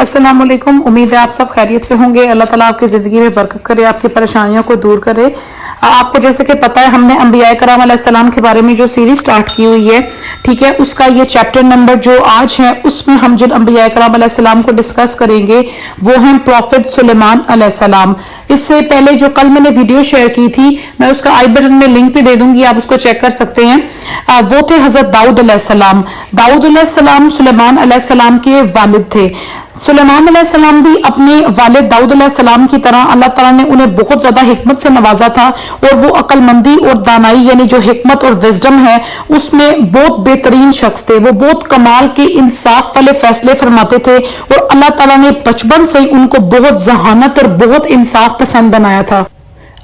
अस्सलाम वालेकुम। उम्मीद है आप सब खैरियत से होंगे। अल्लाह ताला आपकी ज़िंदगी में बरकत करे, आपकी परेशानियों को दूर करे। आपको जैसे कि पता है हमने अंबिया कराम अलैहिस्सलाम के बारे में जो सीरीज स्टार्ट की हुई है, ठीक है, उसका ये चैप्टर नंबर जो आज है उसमें हम जिन अंबिया कराम अलैहिस्सलाम को डिस्कस करेंगे वो हैं प्रॉफिट सुलेमान अलैहिस्सलाम। इससे पहले जो कल मैंने वीडियो शेयर की थी, मैं उसका आई बटन में लिंक भी दे दूंगी, आप उसको चेक कर सकते हैं। वो थे हजरत दाऊद अलैहिस्सलाम। दाऊद अलैहिस्सलाम सुलेमान अलैहिस्सलाम के वालिद थे। सुलेमान अलैहिस्सलाम भी अपने वालिद दाऊद अलैहिस्सलाम की तरह अल्लाह ताला ने उन्हें बहुत ज्यादा हिकमत से नवाजा था और वो अक्लमंदी और दानाई यानी जो हिकमत और विजडम है उसमें बहुत बेहतरीन शख्स थे। वो बहुत कमाल के इंसाफ वाले फैसले फरमाते थे और अल्लाह ताला ने बचपन से ही उनको बहुत जहानत और बहुत इंसाफ पसंद बनाया था।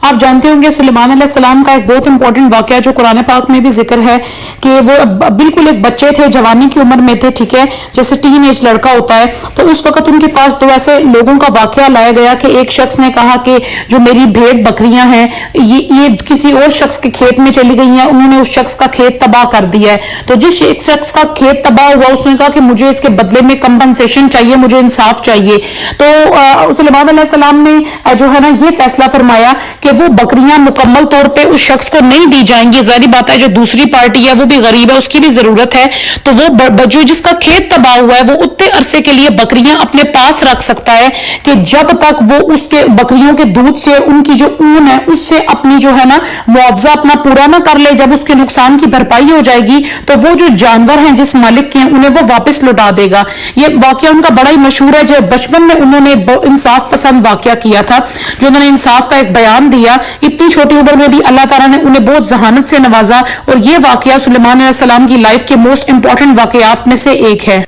आप जानते होंगे सुलेमान अलैहिस्सलाम का एक बहुत इंपॉर्टेंट वाकया जो कुरान पाक में भी जिक्र है कि वो बिल्कुल एक बच्चे थे, जवानी की उम्र में थे, ठीक है, जैसे टीन एज लड़का होता है। तो उस वक्त उनके पास दो ऐसे लोगों का वाकया लाया गया कि एक शख्स ने कहा कि जो मेरी भेड़ बकरियां हैं ये किसी और शख्स के खेत में चली गई हैं, उन्होंने उस शख्स का खेत तबाह कर दिया है। तो जिस एक शख्स का खेत तबाह हुआ उसने कहा कि मुझे इसके बदले में कंपनसेशन चाहिए, मुझे इंसाफ चाहिए। तो सुलेमान अलैहिस्सलाम ने जो है ना ये फैसला फरमाया कि वो बकरियां मुकम्मल तौर पे उस शख्स को नहीं दी जाएंगी। जाहिर बात है जो दूसरी पार्टी है वो भी गरीब है, उसकी भी जरूरत है, तो वो जो जिसका खेत तबाह हुआ है वो उतने अरसे के लिए बकरियां अपने पास रख सकता है कि जब तक वो उसके बकरियों के दूध से उनकी जो ऊन है उससे अपनी जो है ना मुआवजा अपना पूरा ना कर ले, जब उसके नुकसान की भरपाई हो जाएगी तो वो जो जानवर हैं जिस मालिक के हैं उन्हें वो वापस लौटा देगा। ये वाकया उनका बड़ा ही मशहूर है, जो बचपन में उन्होंने इंसाफ पसंद वाकया किया था, जो उन्होंने इंसाफ का एक बयान दिया। इतनी छोटी उम्र में भी अल्लाह ताला ने उन्हें बहुत जहानत से नवाजा और ये वाकया सुलेमान अलैहिस्सलाम की लाइफ के मोस्ट इंपॉर्टेंट वाकयात में से एक है।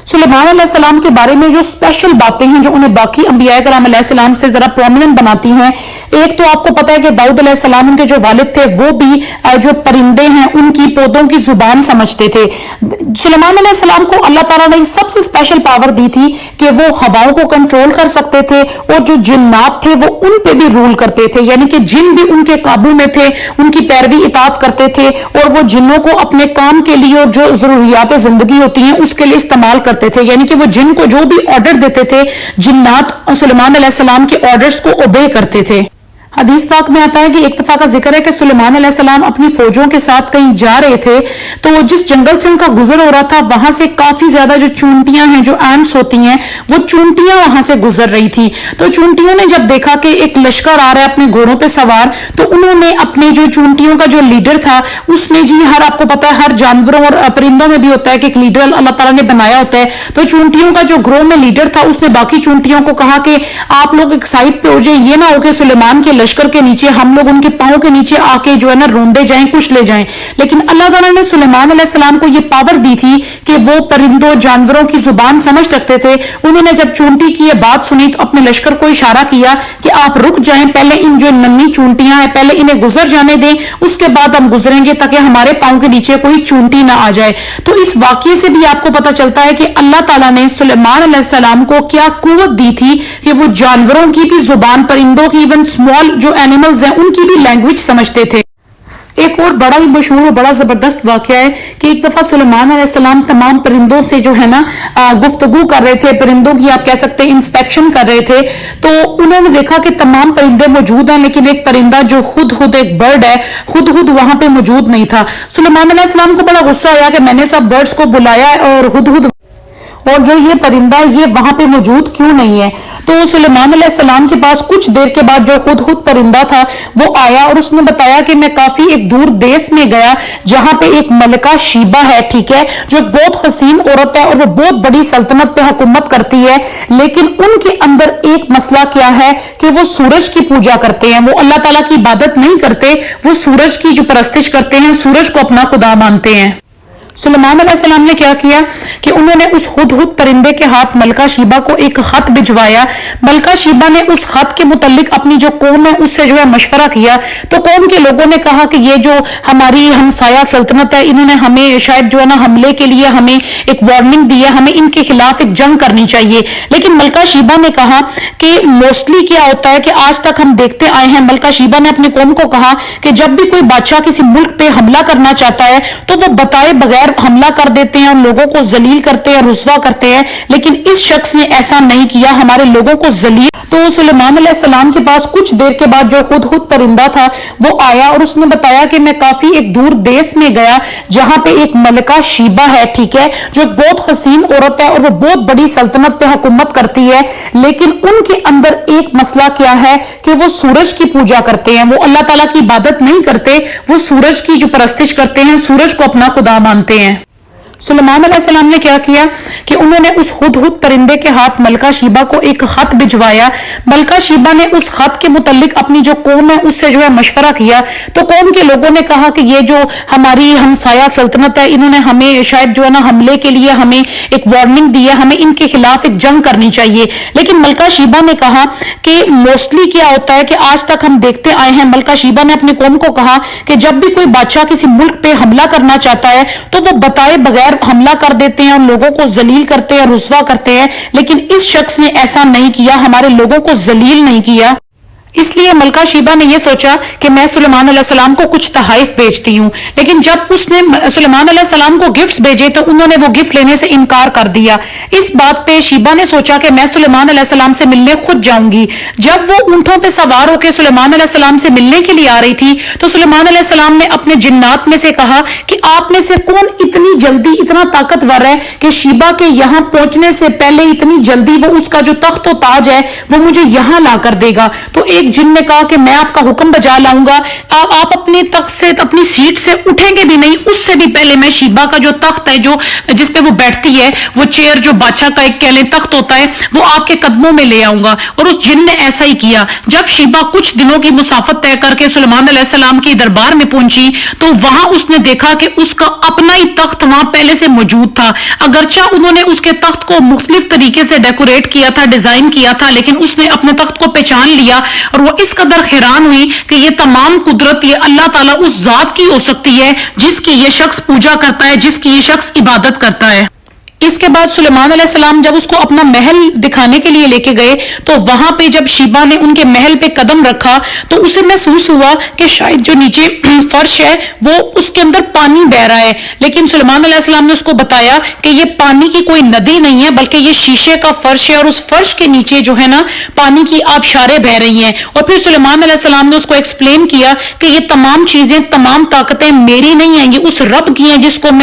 सुलेमान अलैहिस्सलाम के बारे में जो स्पेशल बातें हैं जो उन्हें बाकी अंबिया कराम अलैहिस्सलाम से जरा प्रोमिनेंट बनाती हैं, एक तो आपको पता है कि दाऊद अलैहिस्सलाम उनके जो वालिद थे वो भी जो परिंदे हैं उनकी पौधों की जुबान समझते थे। सुलेमान अलैहिस्सलाम को अल्लाह ताला ने सबसे स्पेशल पावर दी थी कि वो हवाओं को कंट्रोल कर सकते थे और जो जिन्नात थे वो उन पे भी रूल करते थे, यानी कि जिन भी उनके काबू में थे, उनकी पैरवी इताअत करते थे और वो जिन्नों को अपने काम के लिए और जो जरूरियात जिंदगी होती हैं उसके लिए इस्तेमाल करते थे। यानी कि वो जिन को जो भी ऑर्डर देते थे जिन्नात सुलेमान अलैहिस्सलाम के ऑर्डर्स को ओबे करते थे। हदीस पाक में आता है कि एक दफा का जिक्र है कि सुलेमान अलैहिस्सलाम अपनी फौजों के साथ कहीं जा रहे थे, तो जिस जंगल से उनका गुजर हो रहा था वहां से काफी ज्यादा जो चूंटियां हैं, जो एंट्स होती हैं, वो चूंटियां वहां से गुजर रही थी। तो चूंटियों ने जब देखा कि एक लश्कर आ रहा है अपने घोड़ों पे सवार, तो उन्होंने अपने जो चूंटियों का जो लीडर था उसने जी आपको पता है हर जानवरों और परिंदों में भी होता है कि एक लीडर अल्लाह ताला ने बनाया होता है। तो चूंटियों का जो ग्रोह में लीडर था उसने बाकी चूंटियों को कहा कि आप लोग एक साइड पे हो जाए, ये ना हो कि सुलेमान के लश्कर के नीचे हम लोग उनके पांव के नीचे आके जो है ना रोंदे जाएं, कुछ ले जाएं। लेकिन अल्लाह ताला ने सुलेमान अलैहिस्सलाम को ये पावर दी थी कि वो परिंदों जानवरों की जुबान समझ सकते थे। उन्होंने जब चूंटी की ये बात सुनी तो अपने लश्कर को इशारा किया कि आप रुक जाएं, पहले इन जो नन्ही चूंटियां हैं पहले इन्हें गुजर जाने दें, उसके बाद हम गुजरेंगे ताकि हमारे पांव के नीचे कोई चूंटी ना आ जाए। तो इस वाकये से भी आपको पता चलता है कि अल्लाह ताला ने सुलेमान अलैहिस्सलाम को क्या कुव्वत दी थी कि वो जानवरों की भी जुबान, परिंदों की, इवन स्मॉल जो एनिमल्स हैं उनकी भी लैंग्वेज समझते थे। एक और बड़ा ही मशहूर और बड़ा जबरदस्त वाकया है कि एक दफा सुलेमान अलैहिस्सलाम तमाम परिंदों से जो है ना गुफ्तगू कर रहे थे, परिंदों की आप कह सकते हैं इंस्पेक्शन कर रहे थे। तो उन्होंने देखा कि तमाम परिंदे मौजूद हैं लेकिन एक परिंदा जो हुदहुद एक बर्ड है, हुदहुद वहां पे मौजूद नहीं था। सुलेमान अलैहिस्सलाम को बड़ा गुस्सा आया कि मैंने सब बर्ड्स को बुलाया और हुदहुद और जो ये परिंदा ये वहां पे मौजूद क्यों नहीं है। तो सुलेमान अलैहिस्सलाम के पास कुछ देर के बाद जो हुदहुद परिंदा था वो आया और उसने बताया कि मैं काफी एक दूर देश में गया जहां पे एक मलिका शीबा है, ठीक है, जो बहुत हसीन औरत है और वो बहुत बड़ी सल्तनत पे हुकूमत करती है, लेकिन उनके अंदर एक मसला क्या है कि वो सूरज की पूजा करते हैं, वो अल्लाह ताला की इबादत नहीं करते, वो सूरज की जो परस्तिश करते हैं, सूरज को अपना खुदा मानते हैं। सुलेमान अलैहिस्सलाम ने क्या किया कि उन्होंने उस हुदहुद परिंदे के हाथ मलका शीबा को एक खत भिजवाया। मलका शीबा ने उस खत के मुतालिक अपनी जो कौम है उससे जो है मशवरा किया। तो कौम के लोगों ने कहा कि ये जो हमारी हमसाया सल्तनत है इन्होंने हमें शायद जो है ना हमले के लिए हमें एक वार्निंग दी है, हमें इनके खिलाफ एक जंग करनी चाहिए। लेकिन मलका शीबा ने कहा कि मोस्टली क्या होता है कि आज तक हम देखते आए हैं, मलका शीबा ने अपनी कौम को कहा कि जब भी कोई बादशाह किसी मुल्क पे हमला करना चाहता है तो वो बताए बगैर बगैर हमला कर देते हैं और लोगों को जलील करते हैं, रुस्वा करते हैं, लेकिन इस शख्स ने ऐसा नहीं किया, हमारे लोगों को जलील। तो सुलेमान अलैहिस्सलाम के पास कुछ देर के बाद जो हुदहुद परिंदा था वो आया और उसने बताया कि मैं काफी एक दूर देश में गया जहां पे एक मलिका शीबा है, ठीक है, जो एक बहुत हसीन औरत है और वो बहुत बड़ी सल्तनत पे हुकूमत करती है, लेकिन उनके अंदर एक मसला क्या है कि वो सूरज की पूजा करते हैं, वो अल्लाह ताला की इबादत नहीं करते, वो सूरज की जो परस्तिश करते हैं, सूरज को अपना खुदा मानते हैं। सुलेमान अलैहिस्सलाम ने क्या किया कि उन्होंने उस हुदहुद परिंदे के हाथ मलका शीबा को एक खत भिजवाया। मलका शीबा ने उस खत के मुतालिक अपनी जो कौम है उससे जो है मशवरा किया, तो कौम के लोगों ने कहा कि ये जो हमारी हमसाया सल्तनत है, इन्होंने हमें शायद जो है ना हमले के लिए हमें एक वार्निंग दी है, हमें इनके खिलाफ एक जंग करनी चाहिए। लेकिन मलका शीबा ने कहा कि मोस्टली क्या होता है कि आज तक हम देखते आए हैं, मलका शीबा ने अपनी कौम को कहा कि जब भी कोई बादशाह किसी मुल्क पे हमला करना चाहता है तो वो बताए बगैर हमला कर देते हैं और लोगों को जलील करते हैं, रुस्वा करते हैं, लेकिन इस शख्स ने ऐसा नहीं किया, हमारे लोगों को जलील नहीं किया। इसलिए मलका शीबा ने यह सोचा कि मैं सुलेमान अलैहिस्सलाम को कुछ तहाइफ भेजती हूं, लेकिन जब उसने सुलेमान अलैहिस्सलाम को गिफ्ट्स भेजे तो उन्होंने वो गिफ्ट लेने से इनकार कर दिया। इस बात पे शीबा ने सोचा कि मैं सुलेमान अलैहिस्सलाम से मिलने खुद जाऊंगी। जब वो ऊंटों पे सवार होकर सुलेमान अलैहिस्सलाम से मिलने के लिए आ रही थी तो सुलेमान अलैहिस्सलाम ने अपने जिन्नात में से कहा कि आप में से कौन इतनी जल्दी, इतना ताकतवर है कि शीबा के यहां पहुंचने से पहले इतनी जल्दी वो उसका जो तख्त व ताज है वो मुझे यहां ला कर देगा। तो एक जिन ने कहा कि मैं आपका हुक्म बजा लाऊंगा, आप अपने तख्त से, अपनी सीट से उठेंगे भी नहीं, उससे भी पहले मैं शीबा का जो तख्त है, जो जिस पे वो बैठती है, वो चेयर जो बादशाह का एक कह लें तख्त होता है, वो आपके कदमों में ले आऊंगा। और उस जिन ने ऐसा ही किया। जब शीबा कुछ दिनों की मुसाफत तय करके सुलेमान अलैहिस्सलाम के दरबार में पहुंची तो वहां उसने देखा कि उसका अपना ही तख्त वहां पहले से मौजूद था। अगरचा उन्होंने उसके तख्त को मुख्तलिफ तरीके से डेकोरेट किया था, डिजाइन किया था, लेकिन उसने अपने तख्त को पहचान लिया और वो इस कदर हैरान हुई कि ये तमाम कुदरत ये अल्लाह ताला उस जात की हो सकती है जिसकी ये शख्स पूजा करता है, जिसकी ये शख्स इबादत करता है। इसके बाद सुलेमान अलैहिस्सलाम जब उसको अपना महल दिखाने के लिए लेके गए तो वहां पे जब शीबा ने उनके महल पे कदम रखा तो उसे महसूस हुआ कि शायद जो नीचे फर्श है वो उसके अंदर पानी बह रहा है, लेकिन सुलेमान अलैहिस्सलाम ने उसको बताया कि ये पानी की कोई नदी नहीं है बल्कि ये शीशे का फर्श है और उस फर्श के नीचे जो है ना पानी की आबशारें बह रही हैं। और फिर सुलेमान अलैहिस्सलाम ने उसको एक्सप्लेन किया कि ये तमाम चीजें, तमाम ताकतें मेरी नहीं हैं, ये उस रब की हैं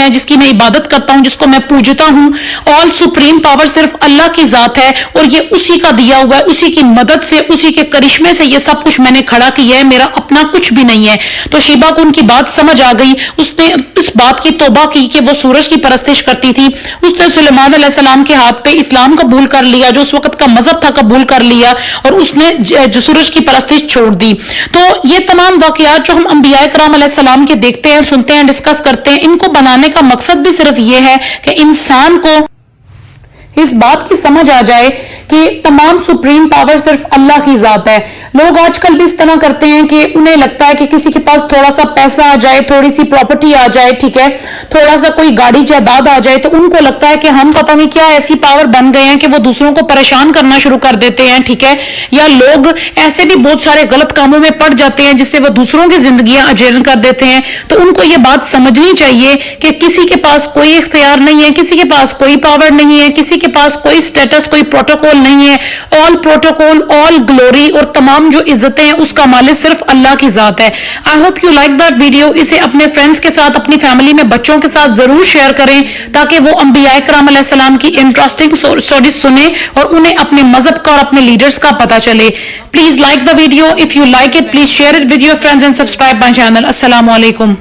जिसकी मैं इबादत करता हूं, जिसको मैं पूजता हूं। ऑल सुप्रीम पावर सिर्फ अल्लाह की जात है और ये उसी का दिया हुआ है, उसी की मदद से, उसी के करिश्मे से ये सब कुछ मैंने खड़ा किया है, मेरा अपना कुछ भी नहीं है। तो शीबा को उनकी बात समझ आ गई। उसने इस बात की तौबा की कि वो सूरज की परस्तिश करती थी। उसने सुलेमान अलैहिस्सलाम के हाथ पे इस्लाम कबूल कर लिया, जो उस वक्त का मजहब था कबूल कर लिया और उसने जो सूरज की परस्तिश छोड़ दी। तो ये तमाम वाकयात जो हम अंबिया कराम अलैहिस्सलाम के देखते हैं, सुनते हैं, डिस्कस करते हैं, इनको बनाने का मकसद भी सिर्फ ये है कि इंसान को इस बात की समझ आ जाए कि तमाम सुप्रीम पावर सिर्फ अल्लाह की जात है। लोग आजकल भी इस तरह करते हैं कि उन्हें लगता है कि किसी के पास थोड़ा सा पैसा आ जाए, थोड़ी सी प्रॉपर्टी आ जाए, ठीक है, थोड़ा सा कोई गाड़ी जायदाद आ जाए तो उनको लगता है कि हम पता नहीं क्या ऐसी पावर बन गए हैं कि वो दूसरों को परेशान करना शुरू कर देते हैं, ठीक है। या लोग ऐसे भी बहुत सारे गलत कामों में पड़ जाते हैं जिससे वो दूसरों की जिंदगियां अजेल कर देते हैं। तो उनको ये बात समझनी चाहिए कि किसी के पास कोई इख्तियार नहीं है, किसी के पास कोई पावर नहीं है, किसी के पास कोई स्टेटस, कोई प्रोटोकॉल नहीं है। ऑल प्रोटोकॉल, ऑल ग्लोरी और तमाम जो इज्जतें हैं उसका मालिक सिर्फ अल्लाह की जात है। I hope you like that video. इसे अपने फ्रेंड्स के साथ, अपनी फैमिली में बच्चों के साथ जरूर शेयर करें ताकि वो अंबिया कराम अलैहिस्सलाम की इंटरेस्टिंग स्टोरीज सुने और उन्हें अपने मजहब का और अपने लीडर्स का पता चले। Please like the video. If you like it, please share it with your friends and subscribe my channel. अस्सलाम वालेकुम।